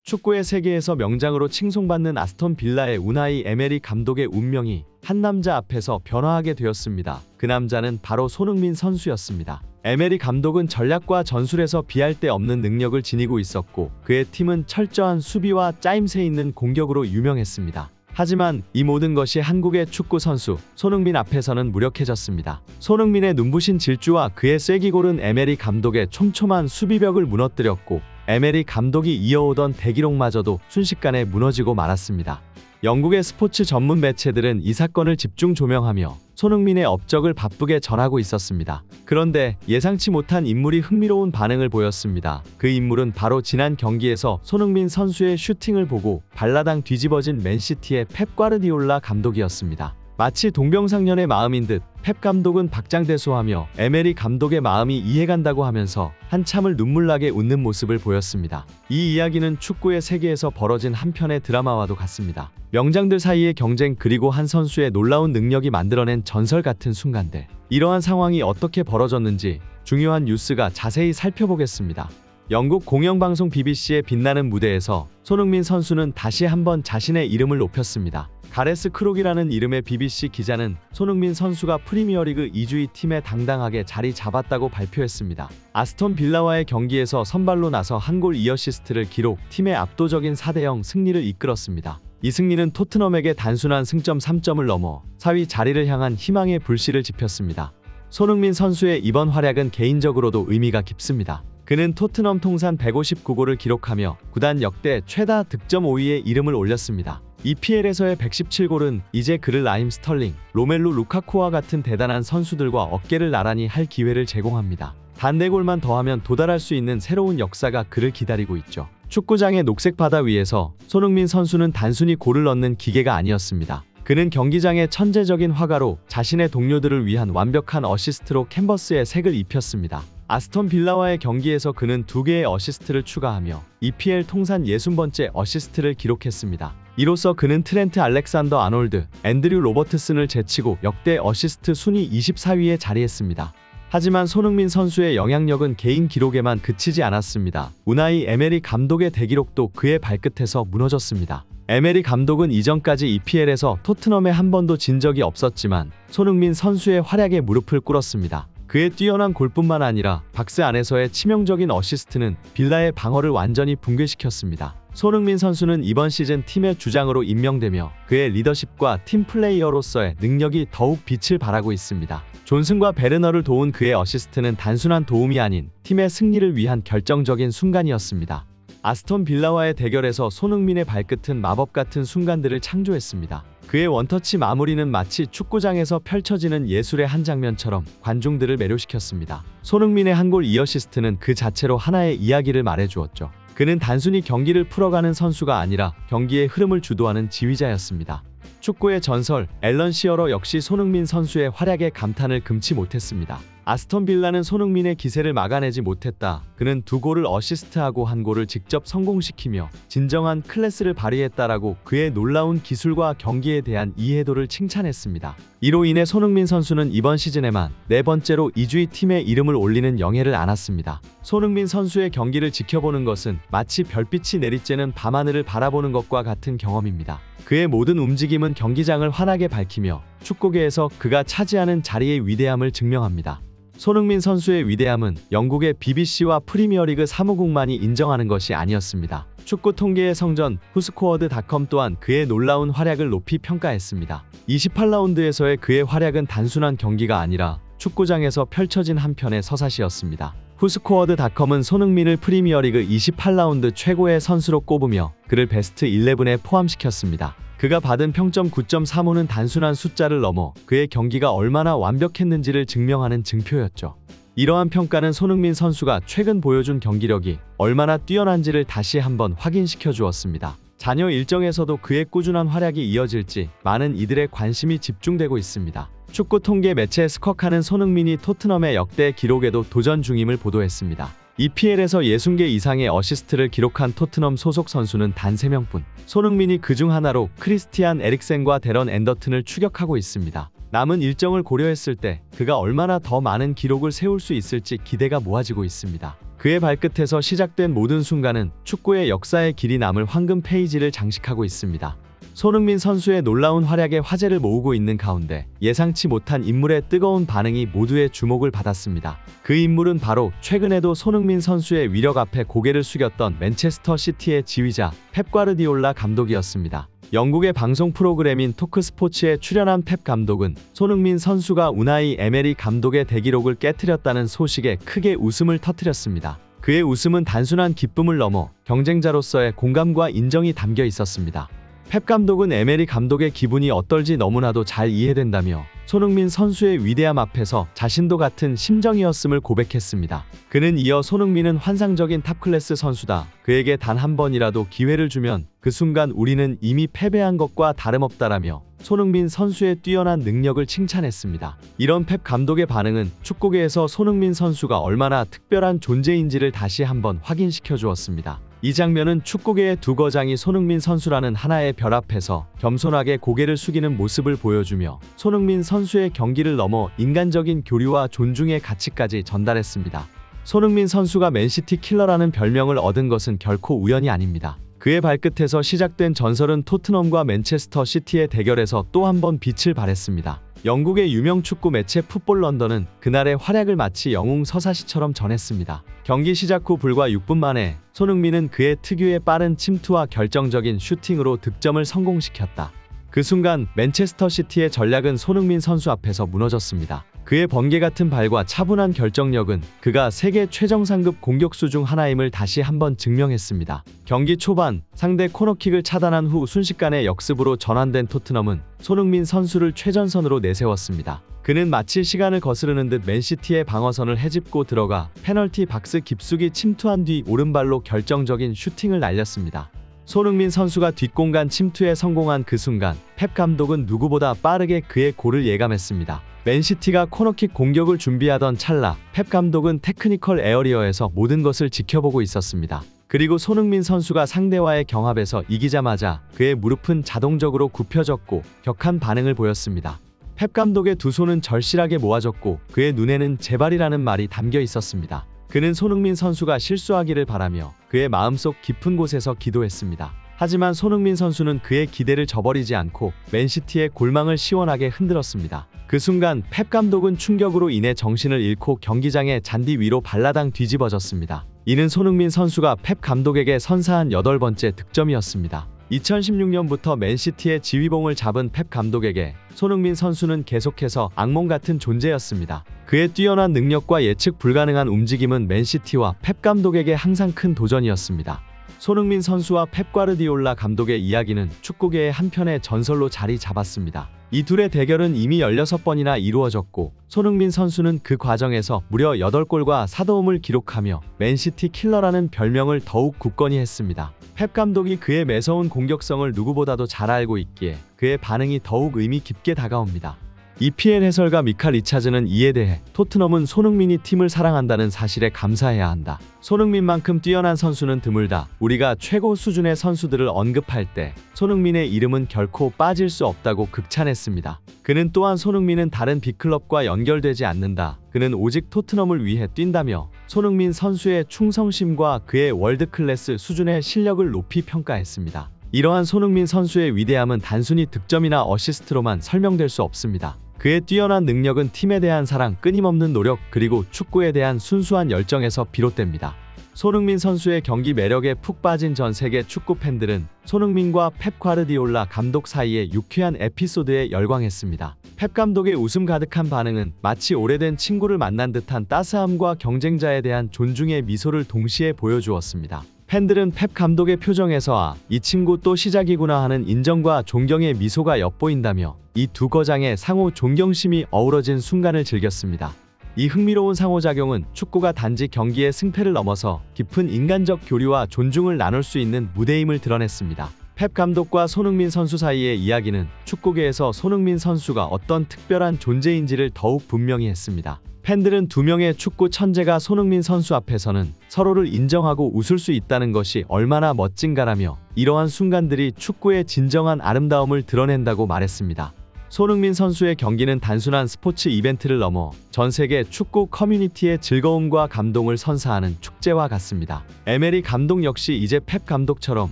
축구의 세계에서 명장으로 칭송받는 아스톤 빌라의 우나이 에메리 감독의 운명이 한 남자 앞에서 변화하게 되었습니다. 그 남자는 바로 손흥민 선수였습니다. 에메리 감독은 전략과 전술에서 비할 데 없는 능력을 지니고 있었고, 그의 팀은 철저한 수비와 짜임새 있는 공격으로 유명했습니다. 하지만 이 모든 것이 한국의 축구 선수 손흥민 앞에서는 무력해졌습니다. 손흥민의 눈부신 질주와 그의 쐐기골은 에메리 감독의 촘촘한 수비벽을 무너뜨렸고, 에메리 감독이 이어오던 대기록마저도 순식간에 무너지고 말았습니다. 영국의 스포츠 전문 매체들은 이 사건을 집중 조명하며 손흥민의 업적을 바쁘게 전하고 있었습니다. 그런데 예상치 못한 인물이 흥미로운 반응을 보였습니다. 그 인물은 바로 지난 경기에서 손흥민 선수의 슈팅을 보고 발라당 뒤집어진 맨시티의 펩 과르디올라 감독이었습니다. 마치 동병상련의 마음인 듯 펩 감독은 박장대소하며 에메리 감독의 마음이 이해간다고 하면서 한참을 눈물나게 웃는 모습을 보였습니다. 이 이야기는 축구의 세계에서 벌어진 한편의 드라마와도 같습니다. 명장들 사이의 경쟁, 그리고 한 선수의 놀라운 능력이 만들어낸 전설 같은 순간들. 이러한 상황이 어떻게 벌어졌는지 중요한 뉴스가 자세히 살펴보겠습니다. 영국 공영방송 BBC의 빛나는 무대에서 손흥민 선수는 다시 한번 자신의 이름을 높였습니다. 가레스 크록이라는 이름의 BBC 기자는 손흥민 선수가 프리미어리그 2주의 팀에 당당하게 자리 잡았다고 발표했습니다. 아스톤 빌라와의 경기에서 선발로 나서 한 골 2어시스트를 기록, 팀의 압도적인 4대0 승리를 이끌었습니다. 이 승리는 토트넘에게 단순한 승점 3점을 넘어 4위 자리를 향한 희망의 불씨를 지폈습니다. 손흥민 선수의 이번 활약은 개인적으로도 의미가 깊습니다. 그는 토트넘 통산 159골을 기록하며 구단 역대 최다 득점 5위에 이름을 올렸습니다. EPL에서의 117골은 이제 그를 라임 스털링, 로멜루 루카쿠와 같은 대단한 선수들과 어깨를 나란히 할 기회를 제공합니다. 단 4골만 더하면 도달할 수 있는 새로운 역사가 그를 기다리고 있죠. 축구장의 녹색 바다 위에서 손흥민 선수는 단순히 골을 넣는 기계가 아니었습니다. 그는 경기장의 천재적인 화가로 자신의 동료들을 위한 완벽한 어시스트로 캔버스에 색을 입혔습니다. 아스톤 빌라와의 경기에서 그는 2개의 어시스트를 추가하며 EPL 통산 60번째 어시스트를 기록했습니다. 이로써 그는 트렌트 알렉산더 아놀드, 앤드류 로버트슨을 제치고 역대 어시스트 순위 24위에 자리했습니다. 하지만 손흥민 선수의 영향력은 개인 기록에만 그치지 않았습니다. 우나이 에메리 감독의 대기록도 그의 발끝에서 무너졌습니다. 에메리 감독은 이전까지 EPL에서 토트넘에 한 번도 진 적이 없었지만 손흥민 선수의 활약에 무릎을 꿇었습니다. 그의 뛰어난 골뿐만 아니라 박스 안에서의 치명적인 어시스트는 빌라의 방어를 완전히 붕괴시켰습니다. 손흥민 선수는 이번 시즌 팀의 주장으로 임명되며 그의 리더십과 팀 플레이어로서의 능력이 더욱 빛을 발하고 있습니다. 존슨과 베르너를 도운 그의 어시스트는 단순한 도움이 아닌 팀의 승리를 위한 결정적인 순간이었습니다. 아스톤 빌라와의 대결에서 손흥민의 발끝은 마법 같은 순간들을 창조했습니다. 그의 원터치 마무리는 마치 축구장에서 펼쳐지는 예술의 한 장면처럼 관중들을 매료시켰습니다. 손흥민의 한 골 2어시스트는 그 자체로 하나의 이야기를 말해주었죠. 그는 단순히 경기를 풀어가는 선수가 아니라 경기의 흐름을 주도하는 지휘자였습니다. 축구의 전설 앨런 시어러 역시 손흥민 선수의 활약에 감탄을 금치 못했습니다. 아스톤 빌라는 손흥민의 기세를 막아내지 못했다. 그는 2골을 어시스트하고 1골을 직접 성공시키며 진정한 클래스를 발휘했다라고 그의 놀라운 기술과 경기에 대한 이해도를 칭찬했습니다. 이로 인해 손흥민 선수는 이번 시즌에만 4번째로 2주의 팀에 이름을 올리는 영예를 안았습니다. 손흥민 선수의 경기를 지켜보는 것은 마치 별빛이 내리쬐는 밤하늘을 바라보는 것과 같은 경험입니다. 그의 모든 움직임은 경기장을 환하게 밝히며 축구계에서 그가 차지하는 자리의 위대함을 증명합니다. 손흥민 선수의 위대함은 영국의 BBC와 프리미어리그 사무국만이 인정하는 것이 아니었습니다. 축구 통계의 성전 후스코어드닷컴 또한 그의 놀라운 활약을 높이 평가했습니다. 28라운드에서의 그의 활약은 단순한 경기가 아니라 축구장에서 펼쳐진 한 편의 서사시였습니다. 후스코어드닷컴은 손흥민을 프리미어리그 28라운드 최고의 선수로 꼽으며 그를 베스트 11에 포함시켰습니다. 그가 받은 평점 9.35는 단순한 숫자를 넘어 그의 경기가 얼마나 완벽했는지를 증명하는 증표였죠. 이러한 평가는 손흥민 선수가 최근 보여준 경기력이 얼마나 뛰어난지를 다시 한번 확인시켜 주었습니다. 자녀 일정에서도 그의 꾸준한 활약이 이어질지 많은 이들의 관심이 집중되고 있습니다. 축구 통계 매체 스쿼카는 손흥민이 토트넘의 역대 기록에도 도전 중임을 보도했습니다. EPL에서 60개 이상의 어시스트를 기록한 토트넘 소속 선수는 단 3명뿐. 손흥민이 그중 하나로 크리스티안 에릭센과 데런 앤더튼을 추격하고 있습니다. 남은 일정을 고려했을 때 그가 얼마나 더 많은 기록을 세울 수 있을지 기대가 모아지고 있습니다. 그의 발끝에서 시작된 모든 순간은 축구의 역사에 길이 남을 황금 페이지를 장식하고 있습니다. 손흥민 선수의 놀라운 활약에 화제를 모으고 있는 가운데 예상치 못한 인물의 뜨거운 반응이 모두의 주목을 받았습니다. 그 인물은 바로 최근에도 손흥민 선수의 위력 앞에 고개를 숙였던 맨체스터 시티의 지휘자 펩 과르디올라 감독이었습니다. 영국의 방송 프로그램인 토크스포츠에 출연한 펩 감독은 손흥민 선수가 우나이 에메리 감독의 대기록을 깨트렸다는 소식에 크게 웃음을 터뜨렸습니다. 그의 웃음은 단순한 기쁨을 넘어 경쟁자로서의 공감과 인정이 담겨 있었습니다. 펩 감독은 에메리 감독의 기분이 어떨지 너무나도 잘 이해된다며 손흥민 선수의 위대함 앞에서 자신도 같은 심정이었음을 고백했습니다. 그는 이어 손흥민은 환상적인 탑클래스 선수다. 그에게 단 한 번이라도 기회를 주면 그 순간 우리는 이미 패배한 것과 다름없다라며 손흥민 선수의 뛰어난 능력을 칭찬했습니다. 이런 펩 감독의 반응은 축구계에서 손흥민 선수가 얼마나 특별한 존재인지를 다시 한번 확인시켜 주었습니다. 이 장면은 축구계의 두 거장이 손흥민 선수라는 하나의 별 앞에서 겸손하게 고개를 숙이는 모습을 보여주며 손흥민 선수의 경기를 넘어 인간적인 교류와 존중의 가치까지 전달했습니다. 손흥민 선수가 맨시티 킬러라는 별명을 얻은 것은 결코 우연이 아닙니다. 그의 발끝에서 시작된 전설은 토트넘과 맨체스터 시티의 대결에서 또 한 번 빛을 발했습니다. 영국의 유명 축구 매체 풋볼 런던은 그날의 활약을 마치 영웅 서사시처럼 전했습니다. 경기 시작 후 불과 6분 만에 손흥민은 그의 특유의 빠른 침투와 결정적인 슈팅으로 득점을 성공시켰다. 그 순간 맨체스터 시티의 전략은 손흥민 선수 앞에서 무너졌습니다. 그의 번개 같은 발과 차분한 결정력은 그가 세계 최정상급 공격수 중 하나임을 다시 한번 증명했습니다. 경기 초반 상대 코너킥을 차단한 후 순식간에 역습으로 전환된 토트넘은 손흥민 선수를 최전선으로 내세웠습니다. 그는 마치 시간을 거스르는 듯 맨시티의 방어선을 헤집고 들어가 페널티 박스 깊숙이 침투한 뒤 오른발로 결정적인 슈팅을 날렸습니다. 손흥민 선수가 뒷공간 침투에 성공한 그 순간 펩 감독은 누구보다 빠르게 그의 골을 예감했습니다. 맨시티가 코너킥 공격을 준비하던 찰나 펩 감독은 테크니컬 에어리어에서 모든 것을 지켜보고 있었습니다. 그리고 손흥민 선수가 상대와의 경합에서 이기자마자 그의 무릎은 자동적으로 굽혀졌고 격한 반응을 보였습니다. 펩 감독의 두 손은 절실하게 모아졌고 그의 눈에는 제발이라는 말이 담겨 있었습니다. 그는 손흥민 선수가 실수하기를 바라며 그의 마음속 깊은 곳에서 기도했습니다. 하지만 손흥민 선수는 그의 기대를 저버리지 않고 맨시티의 골망을 시원하게 흔들었습니다. 그 순간 펩 감독은 충격으로 인해 정신을 잃고 경기장의 잔디 위로 발라당 뒤집어졌습니다. 이는 손흥민 선수가 펩 감독에게 선사한 8번째 득점이었습니다. 2016년부터 맨시티의 지휘봉을 잡은 펩 감독에게 손흥민 선수는 계속해서 악몽 같은 존재였습니다. 그의 뛰어난 능력과 예측 불가능한 움직임은 맨시티와 펩 감독에게 항상 큰 도전이었습니다. 손흥민 선수와 펩 과르디올라 감독의 이야기는 축구계의 한편의 전설로 자리 잡았습니다. 이 둘의 대결은 이미 16번이나 이루어졌고 손흥민 선수는 그 과정에서 무려 8골과 4도움을 기록하며 맨시티 킬러라는 별명을 더욱 굳건히 했습니다. 펩 감독이 그의 매서운 공격성을 누구보다도 잘 알고 있기에 그의 반응이 더욱 의미 깊게 다가옵니다. EPL 해설가 미카 리차즈는 이에 대해 토트넘은 손흥민이 팀을 사랑한다는 사실에 감사해야 한다. 손흥민만큼 뛰어난 선수는 드물다. 우리가 최고 수준의 선수들을 언급할 때 손흥민의 이름은 결코 빠질 수 없다고 극찬했습니다. 그는 또한 손흥민은 다른 빅클럽과 연결되지 않는다. 그는 오직 토트넘을 위해 뛴다며 손흥민 선수의 충성심과 그의 월드클래스 수준의 실력을 높이 평가했습니다. 이러한 손흥민 선수의 위대함은 단순히 득점이나 어시스트로만 설명될 수 없습니다. 그의 뛰어난 능력은 팀에 대한 사랑, 끊임없는 노력, 그리고 축구에 대한 순수한 열정에서 비롯됩니다. 손흥민 선수의 경기 매력에 푹 빠진 전 세계 축구 팬들은 손흥민과 펩 과르디올라 감독 사이의 유쾌한 에피소드에 열광했습니다. 펩 감독의 웃음 가득한 반응은 마치 오래된 친구를 만난 듯한 따스함과 경쟁자에 대한 존중의 미소를 동시에 보여주었습니다. 팬들은 펩 감독의 표정에서 이 친구 또 시작이구나 하는 인정과 존경의 미소가 엿보인다며 이 두 거장의 상호 존경심이 어우러진 순간을 즐겼습니다. 이 흥미로운 상호작용은 축구가 단지 경기의 승패를 넘어서 깊은 인간적 교류와 존중을 나눌 수 있는 무대임을 드러냈습니다. 펩 감독과 손흥민 선수 사이의 이야기는 축구계에서 손흥민 선수가 어떤 특별한 존재인지를 더욱 분명히 했습니다. 팬들은 두 명의 축구 천재가 손흥민 선수 앞에서는 서로를 인정하고 웃을 수 있다는 것이 얼마나 멋진가라며 이러한 순간들이 축구의 진정한 아름다움을 드러낸다고 말했습니다. 손흥민 선수의 경기는 단순한 스포츠 이벤트를 넘어 전 세계 축구 커뮤니티의 즐거움과 감동을 선사하는 축제와 같습니다. 에메리 감독 역시 이제 펩 감독처럼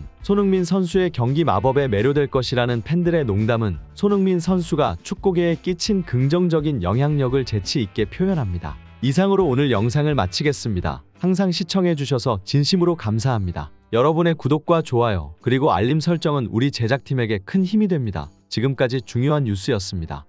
손흥민 선수의 경기 마법에 매료될 것이라는 팬들의 농담은 손흥민 선수가 축구계에 끼친 긍정적인 영향력을 재치 있게 표현합니다. 이상으로 오늘 영상을 마치겠습니다. 항상 시청해주셔서 진심으로 감사합니다. 여러분의 구독과 좋아요 그리고 알림 설정은 우리 제작팀에게 큰 힘이 됩니다. 지금까지 중요한 뉴스였습니다.